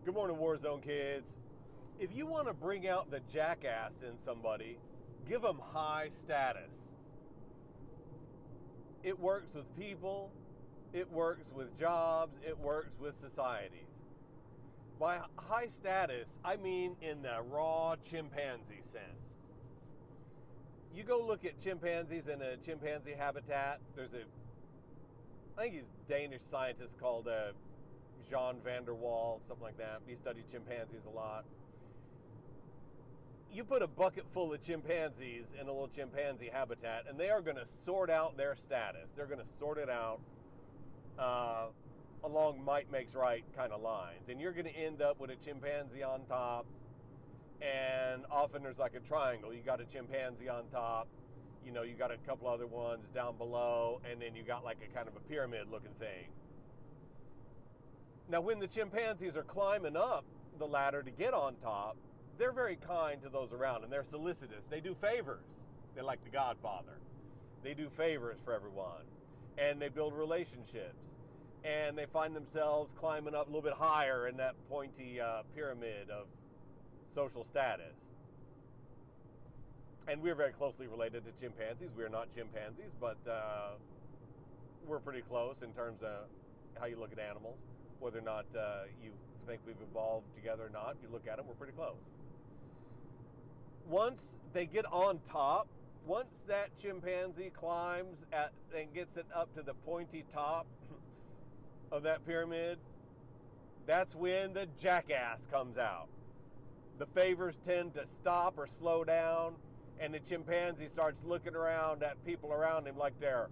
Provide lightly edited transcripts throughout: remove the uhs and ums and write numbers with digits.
Good morning, Warzone kids. If you want to bring out the jackass in somebody, give them high status. It works with people, it works with jobs, it works with societies. By high status, I mean in the raw chimpanzee sense. You go look at chimpanzees in a chimpanzee habitat. I think he's a Danish scientist called Jean van der Waal, something like that. He studied chimpanzees a lot. You put a bucket full of chimpanzees in a little chimpanzee habitat, and they are going to sort out their status. They're going to sort it out along might makes right kind of lines. And you're going to end up with a chimpanzee on top, and often there's like a triangle. You got a chimpanzee on top, you got a couple other ones down below, and then you got like a kind of a pyramid looking thing. Now, when the chimpanzees are climbing up the ladder to get on top, they're very kind to those around them. They're solicitous. They do favors. They're like the Godfather. They do favors for everyone. And they build relationships. And they find themselves climbing up a little bit higher in that pointy pyramid of social status. And we're very closely related to chimpanzees. We're not chimpanzees, but we're pretty close in terms of how you look at animals. Whether or not you think we've evolved together or not, you look at them, we're pretty close. Once they get on top, once that chimpanzee climbs and gets it up to the pointy top of that pyramid, that's when the jackass comes out. The favors tend to stop or slow down, and the chimpanzee starts looking around at people around him like they're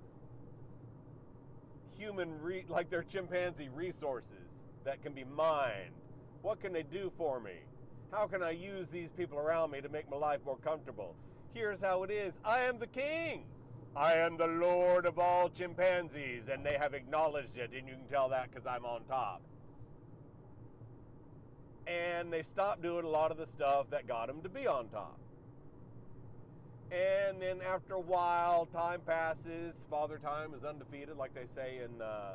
like they're chimpanzee resources that can be mined. What can they do for me? How can I use these people around me to make my life more comfortable? Here's how it is. I am the king. I am the lord of all chimpanzees, and they have acknowledged it, and you can tell that because I'm on top. And they stopped doing a lot of the stuff that got them to be on top. And then after a while, time passes. Father Time is undefeated, like they say in the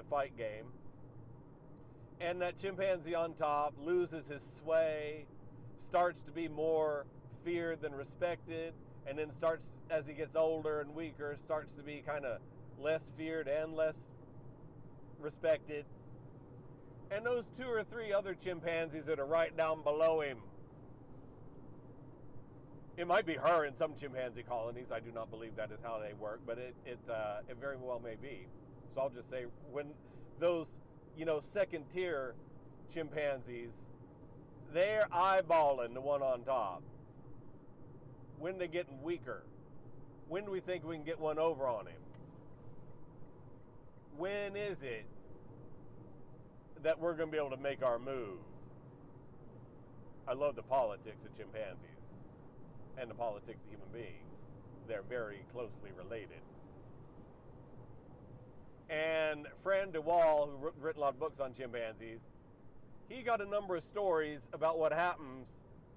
fight game. And that chimpanzee on top loses his sway, starts to be more feared than respected, and then starts, as he gets older and weaker, starts to be kind of less feared and less respected. And those 2 or 3 other chimpanzees that are right down below him, it might be her in some chimpanzee colonies. I do not believe that is how they work, but it very well may be. So I'll just say when those, second tier chimpanzees, they're eyeballing the one on top. When they're getting weaker. When do we think we can get one over on him? When is it that we're going to be able to make our move? I love the politics of chimpanzees. And the politics of human beings. They're very closely related. And Fran de Waal, who written a lot of books on chimpanzees, he got a number of stories about what happens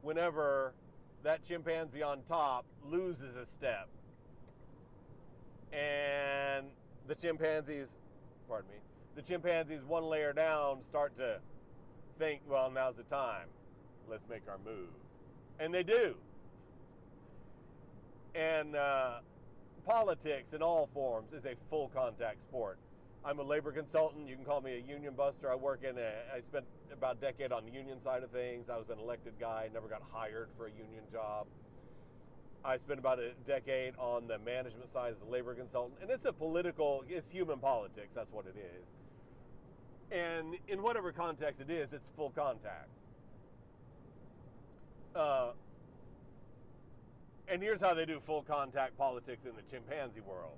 whenever that chimpanzee on top loses a step. And the chimpanzees one layer down start to think, well, now's the time. Let's make our move. And they do. And politics in all forms is a full contact sport. I'm a labor consultant. You can call me a union buster. I spent about a decade on the union side of things. I was an elected guy, never got hired for a union job. I spent about a decade on the management side as a labor consultant. And it's human politics. That's what it is. And in whatever context it is, it's full contact. And here's how they do full contact politics in the chimpanzee world.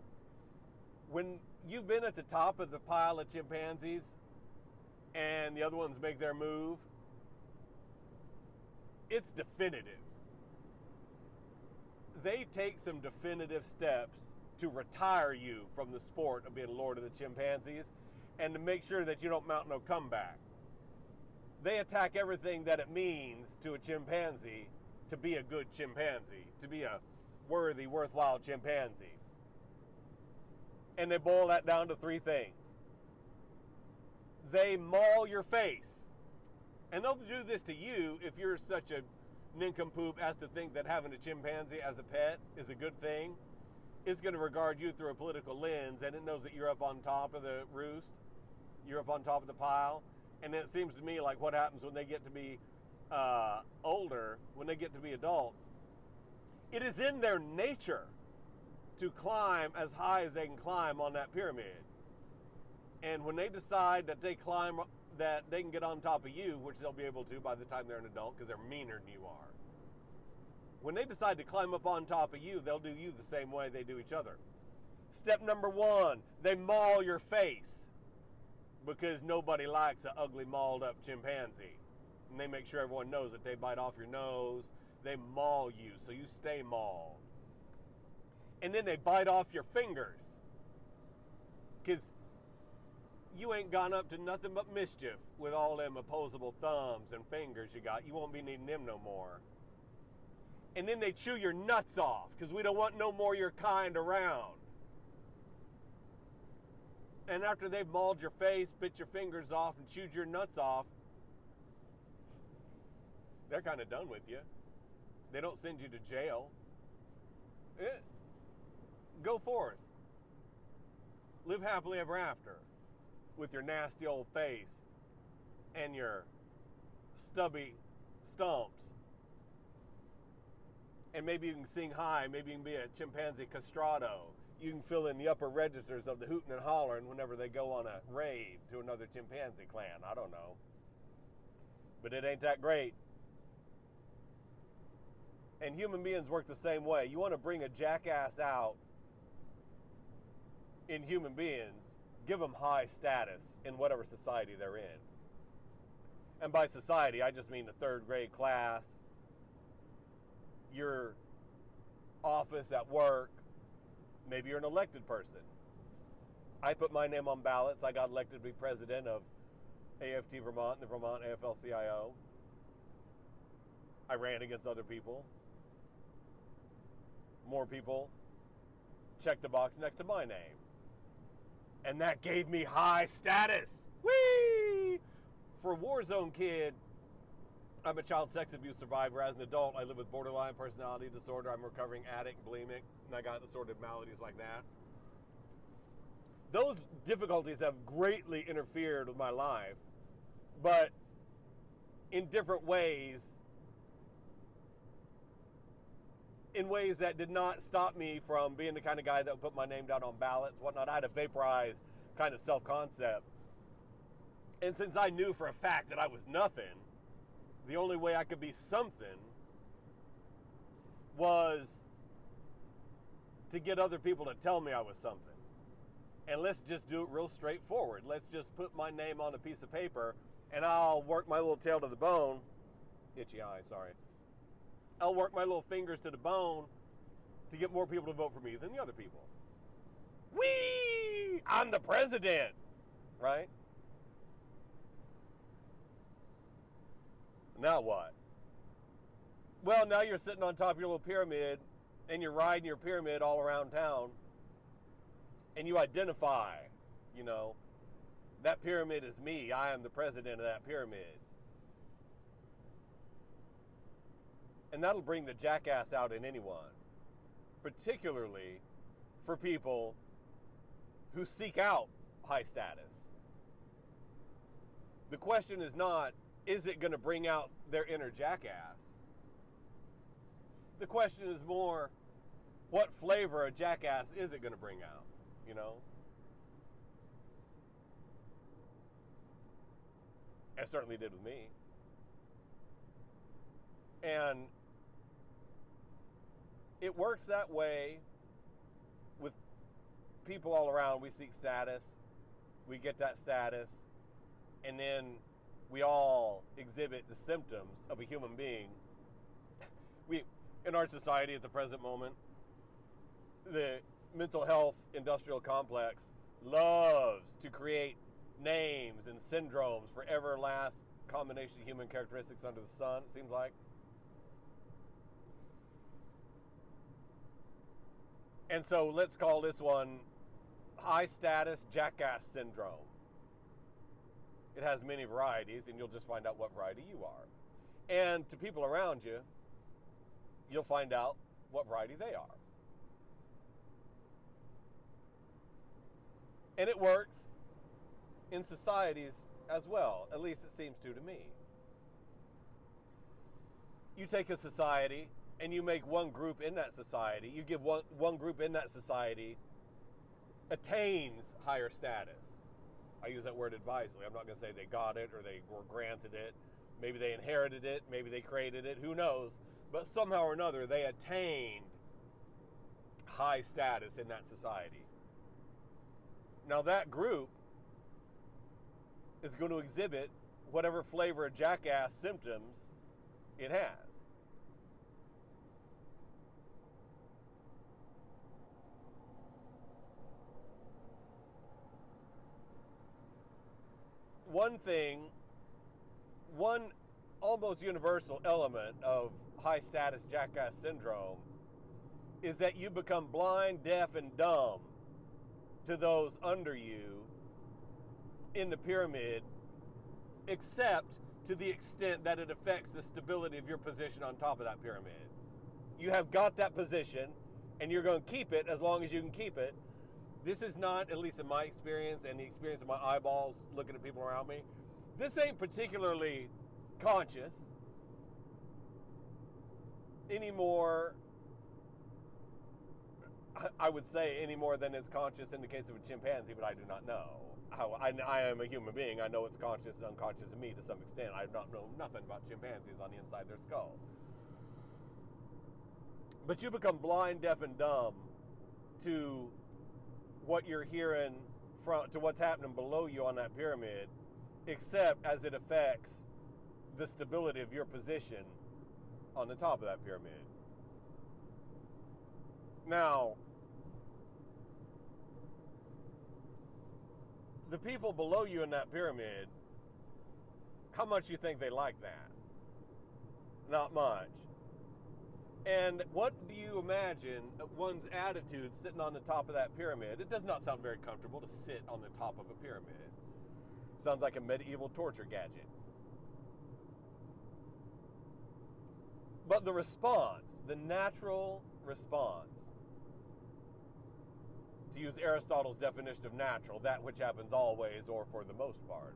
When you've been at the top of the pile of chimpanzees and the other ones make their move, it's definitive. They take some definitive steps to retire you from the sport of being lord of the chimpanzees and to make sure that you don't mount no comeback. They attack everything that it means to a chimpanzee to be a good chimpanzee, to be a worthy, worthwhile chimpanzee. And they boil that down to 3 things. they maul your face. And they'll do this to you if you're such a nincompoop as to think that having a chimpanzee as a pet is a good thing. It's going to regard you through a political lens, and it knows that you're up on top of the roost. You're up on top of the pile. And it seems to me like what happens when they get to be older, when they get to be adults, it is in their nature to climb as high as they can climb on that pyramid. And when they decide that that they can get on top of you, which they'll be able to by the time they're an adult because they're meaner than you are. When they decide to climb up on top of you, they'll do you the same way they do each other. Step number 1, they maul your face, because nobody likes an ugly, mauled up chimpanzee. And they make sure everyone knows that they bite off your nose. They maul you, so you stay mauled. And then they bite off your fingers, because you ain't gone up to nothing but mischief with all them opposable thumbs and fingers you got. You won't be needing them no more. And then they chew your nuts off, because we don't want no more your kind around. And after they've mauled your face, bit your fingers off, and chewed your nuts off, they're kind of done with you. They don't send you to jail. Go forth. Live happily ever after with your nasty old face and your stubby stumps. And maybe you can sing high. Maybe you can be a chimpanzee castrato. You can fill in the upper registers of the hooting and hollering whenever they go on a raid to another chimpanzee clan. I don't know. But it ain't that great. And human beings work the same way. You want to bring a jackass out in human beings, give them high status in whatever society they're in. And by society, I just mean the 3rd grade class, your office at work. Maybe you're an elected person. I put my name on ballots. I got elected to be president of AFT Vermont, the Vermont AFL-CIO. I ran against other people. More people checked the box next to my name. And that gave me high status. Whee! For a war zone kid, I'm a child sex abuse survivor. As an adult, I live with borderline personality disorder. I'm a recovering addict, bulimic, and I got assorted maladies like that. Those difficulties have greatly interfered with my life, but in different ways, in ways that did not stop me from being the kind of guy that would put my name down on ballots, whatnot. I had a vaporized kind of self-concept. And since I knew for a fact that I was nothing, the only way I could be something was to get other people to tell me I was something. And let's just do it real straightforward. Let's just put my name on a piece of paper, and I'll work my little tail to the bone. Itchy eye, sorry. I'll work my little fingers to the bone to get more people to vote for me than the other people. Whee! I'm the president, right? Now what? Well, now you're sitting on top of your little pyramid, and you're riding your pyramid all around town, and you identify, that pyramid is me. I am the president of that pyramid. And that'll bring the jackass out in anyone, particularly for people who seek out high status. The question is not, is it going to bring out their inner jackass? The question is more, what flavor of jackass is it going to bring out, It certainly did with me. And it works that way with people all around. We seek status, we get that status, and then we all exhibit the symptoms of a human being. In our society at the present moment, the mental health industrial complex loves to create names and syndromes for every last combination of human characteristics under the sun, it seems like. And so let's call this one high status jackass syndrome. It has many varieties, and you'll just find out what variety you are. And to people around you, you'll find out what variety they are. And it works in societies as well. At least it seems to me. You take a society and you make one group in that society, you give one group in that society attains higher status. I use that word advisedly. I'm not going to say they got it or they were granted it. Maybe they inherited it. Maybe they created it. Who knows? But somehow or another, they attained high status in that society. Now that group is going to exhibit whatever flavor of Jackass symptoms it has. One almost universal element of high status Jackass syndrome is that you become blind, deaf, and dumb to those under you in the pyramid, except to the extent that it affects the stability of your position on top of that pyramid. You have got that position, and you're going to keep it as long as you can keep it. This is not, at least in my experience and the experience of my eyeballs looking at people around me, this ain't particularly conscious anymore, I would say, any more than it's conscious in the case of a chimpanzee, but I do not know. I am a human being. I know it's conscious and unconscious of me to some extent. I do not know nothing about chimpanzees on the inside of their skull. But you become blind, deaf, and dumb to what you're hearing to what's happening below you on that pyramid, except as it affects the stability of your position on the top of that pyramid. Now, the people below you in that pyramid, how much do you think they like that? Not much. And what do you imagine one's attitude sitting on the top of that pyramid? It does not sound very comfortable to sit on the top of a pyramid. Sounds like a medieval torture gadget. But the response, the natural response, to use Aristotle's definition of natural, that which happens always or for the most part,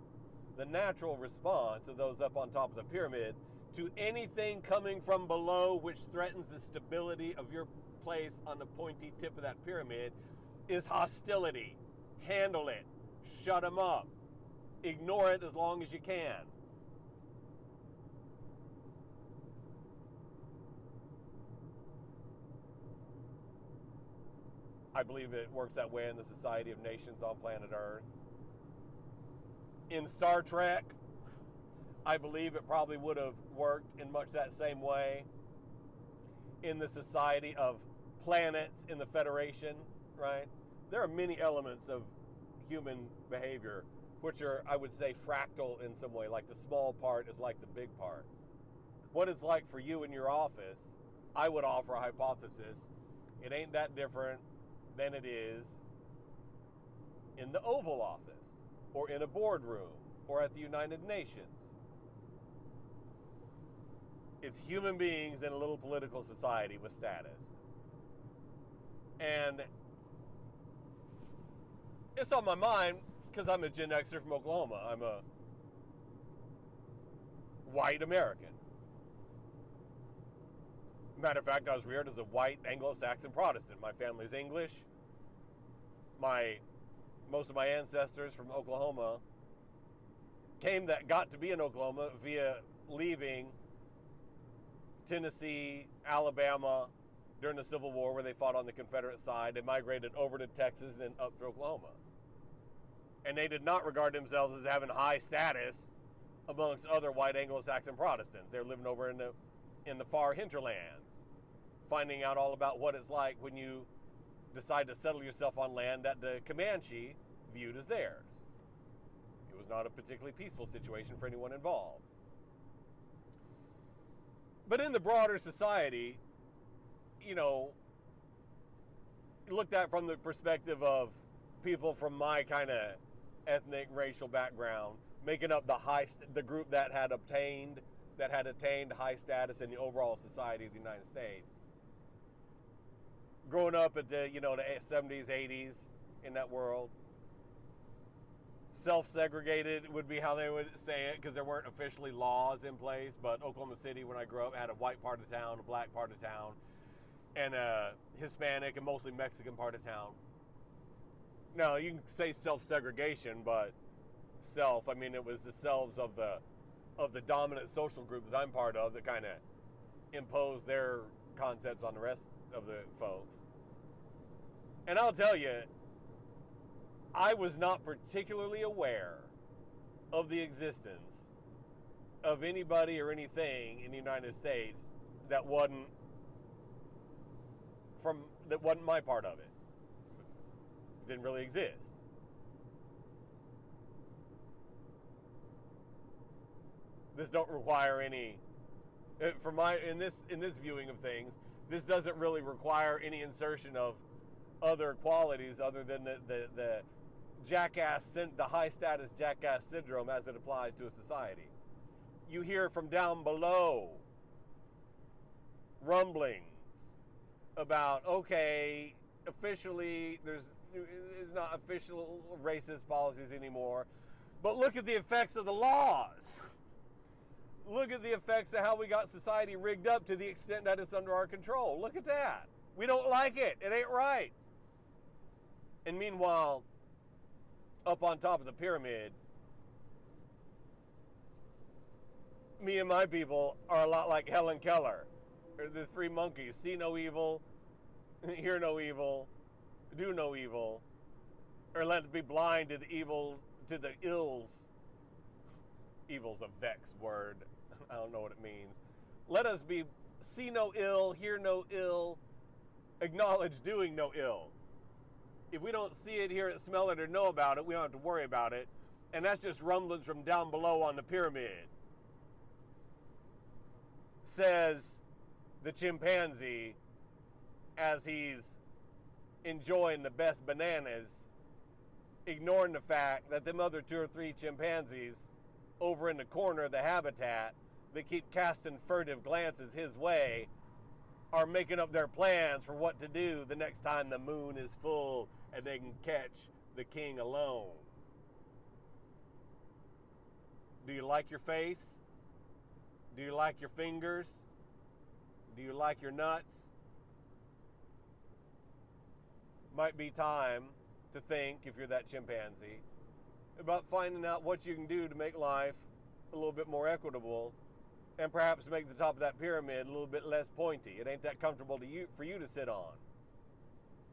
the natural response of those up on top of the pyramid to anything coming from below which threatens the stability of your place on the pointy tip of that pyramid is hostility. Handle it. Shut them up. Ignore it as long as you can. I believe it works that way in the Society of Nations on planet Earth. In Star Trek, I believe it probably would have worked in much that same way. In the Society of Planets in the Federation, right? There are many elements of human behavior which are, I would say, fractal in some way, like the small part is like the big part. What it's like for you in your office, I would offer a hypothesis. It ain't that different than it is in the Oval Office, or in a boardroom, or at the United Nations. It's human beings in a little political society with status. And it's on my mind because I'm a Gen Xer from Oklahoma. I'm a white American. Matter of fact, I was reared as a white Anglo-Saxon Protestant. My family's English. Most of my ancestors from Oklahoma got to be in Oklahoma via leaving Tennessee, Alabama during the Civil War, where they fought on the Confederate side. They migrated over to Texas and then up to Oklahoma. And they did not regard themselves as having high status amongst other white Anglo-Saxon Protestants. They're living over in the far hinterlands, finding out all about what it's like when you decide to settle yourself on land that the Comanche viewed as theirs. It was not a particularly peaceful situation for anyone involved. But in the broader society, looked at from the perspective of people from my kind of ethnic, racial background, making up the group that had attained high status in the overall society of the United States. Growing up at the 70s, 80s in that world. Self-segregated would be how they would say it, because there weren't officially laws in place. But Oklahoma City, when I grew up, had a white part of town, a black part of town, and a Hispanic and mostly Mexican part of town. Now, you can say self-segregation, but it was the selves of the dominant social group that I'm part of that kind of imposed their concepts on the rest of the folks. And I'll tell you, I was not particularly aware of the existence of anybody or anything in the United States that wasn't my part of it. It didn't really exist. This don't require any, in this viewing of things, this doesn't really require any insertion of other qualities other than the the high status jackass syndrome as it applies to a society. You hear from down below rumblings about, okay, officially there's not official racist policies anymore, but look at the effects of the laws. Look at the effects of how we got society rigged up to the extent that it's under our control. Look at that. We don't like it. It ain't right. And meanwhile, up on top of the pyramid, me and my people are a lot like Helen Keller. They're the three monkeys. See no evil, hear no evil, do no evil, or let us be blind to the evil, to the ills. Evil's a vexed word. I don't know what it means. Let us see no ill, hear no ill, acknowledge doing no ill. If we don't see it, hear it, smell it, or know about it, we don't have to worry about it. And that's just rumblings from down below on the pyramid. Says the chimpanzee as he's enjoying the best bananas, ignoring the fact that them other 2 or 3 chimpanzees over in the corner of the habitat that keep casting furtive glances his way are making up their plans for what to do the next time the moon is full and they can catch the king alone. Do you like your face? Do you like your fingers? Do you like your nuts? Might be time to think, if you're that chimpanzee, about finding out what you can do to make life a little bit more equitable, and perhaps make the top of that pyramid a little bit less pointy. It ain't that comfortable for you to sit on.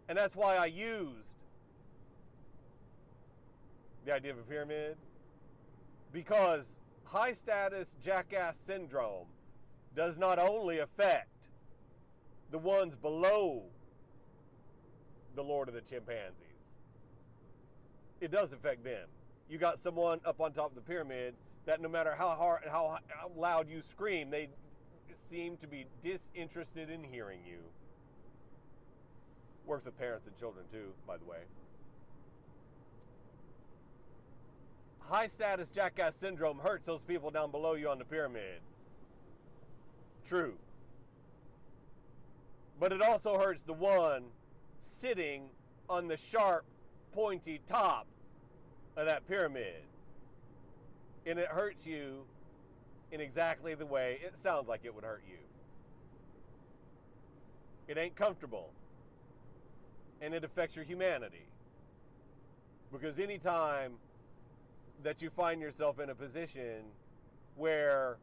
And that's why I used the idea of a pyramid, because high status jackass syndrome does not only affect the ones below the Lord of the Chimpanzees. It does affect them. You got someone up on top of the pyramid that no matter how loud you scream, they seem to be disinterested in hearing you. Works with parents and children too, by the way. High status jackass syndrome hurts those people down below you on the pyramid. True. But it also hurts the one sitting on the sharp, pointy top of that pyramid. And it hurts you in exactly the way it sounds like it would hurt you. It ain't comfortable. And it affects your humanity. Because anytime that you find yourself in a position where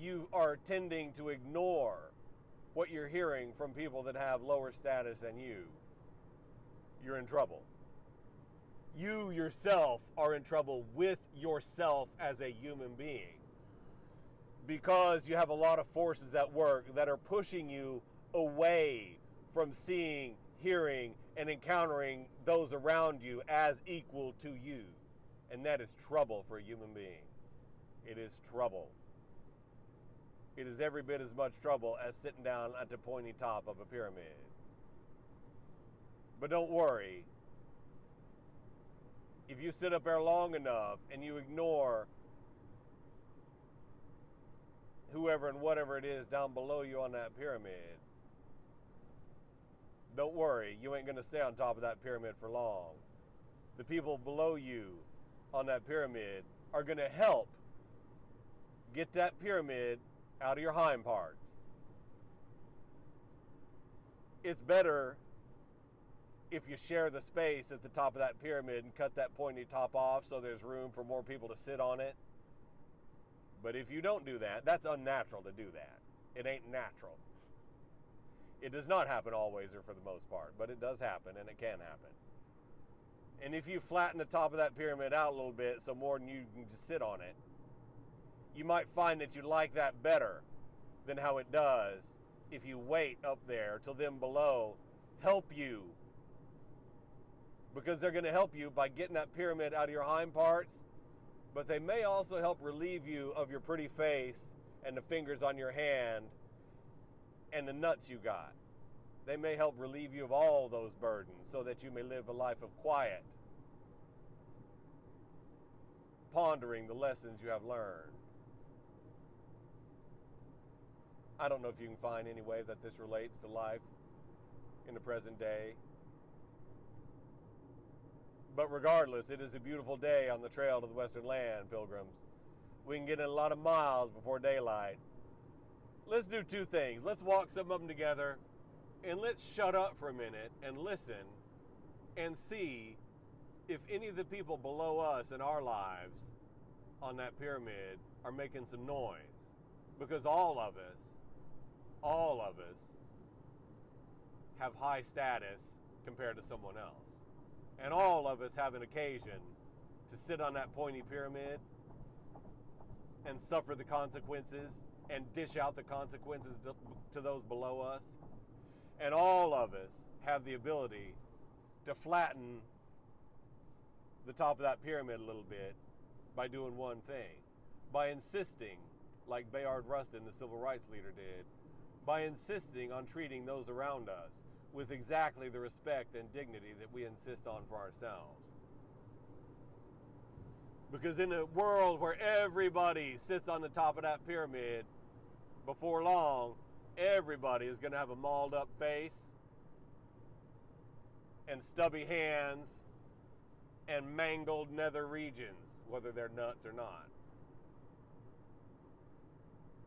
you are tending to ignore what you're hearing from people that have lower status than you're in trouble. You yourself are in trouble with yourself as a human being, because you have a lot of forces at work that are pushing you away from seeing, hearing, and encountering those around you as equal to you. And that is trouble for a human being. It is trouble. It is every bit as much trouble as sitting down at the pointy top of a pyramid. But don't worry. If you sit up there long enough and you ignore whoever and whatever it is down below you on that pyramid, don't worry, you ain't going to stay on top of that pyramid for long. The people below you on that pyramid are going to help get that pyramid out of your hind parts. It's better if you share the space at the top of that pyramid and cut that pointy top off so there's room for more people to sit on it. But if you don't do that, that's unnatural to do that. It ain't natural. It does not happen always or for the most part, but it does happen and it can happen. And if you flatten the top of that pyramid out a little bit so more than you can just sit on it, you might find that you like that better than how it does if you wait up there till them below help you. Because they're going to help you by getting that pyramid out of your hind parts, but they may also help relieve you of your pretty face and the fingers on your hand and the nuts you got. They may help relieve you of all those burdens so that you may live a life of quiet, pondering the lessons you have learned. I don't know if you can find any way that this relates to life in the present day. But regardless, it is a beautiful day on the trail to the Western Land, pilgrims. We can get in a lot of miles before daylight. Let's do two things. Let's walk some of them together, and let's shut up for a minute and listen and see if any of the people below us in our lives on that pyramid are making some noise. Because all of us have high status compared to someone else. And all of us have an occasion to sit on that pointy pyramid and suffer the consequences and dish out the consequences to those below us. And all of us have the ability to flatten the top of that pyramid a little bit by doing one thing. By insisting, like Bayard Rustin, the civil rights leader, did, by insisting on treating those around us with exactly the respect and dignity that we insist on for ourselves. Because in a world where everybody sits on the top of that pyramid, before long, everybody is going to have a mauled up face and stubby hands and mangled nether regions, whether they're nuts or not.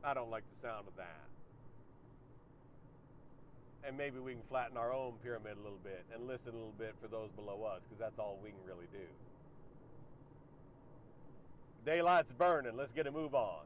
I don't like the sound of that. And maybe we can flatten our own pyramid a little bit and listen a little bit for those below us, because that's all we can really do. Daylight's burning. Let's get a move on.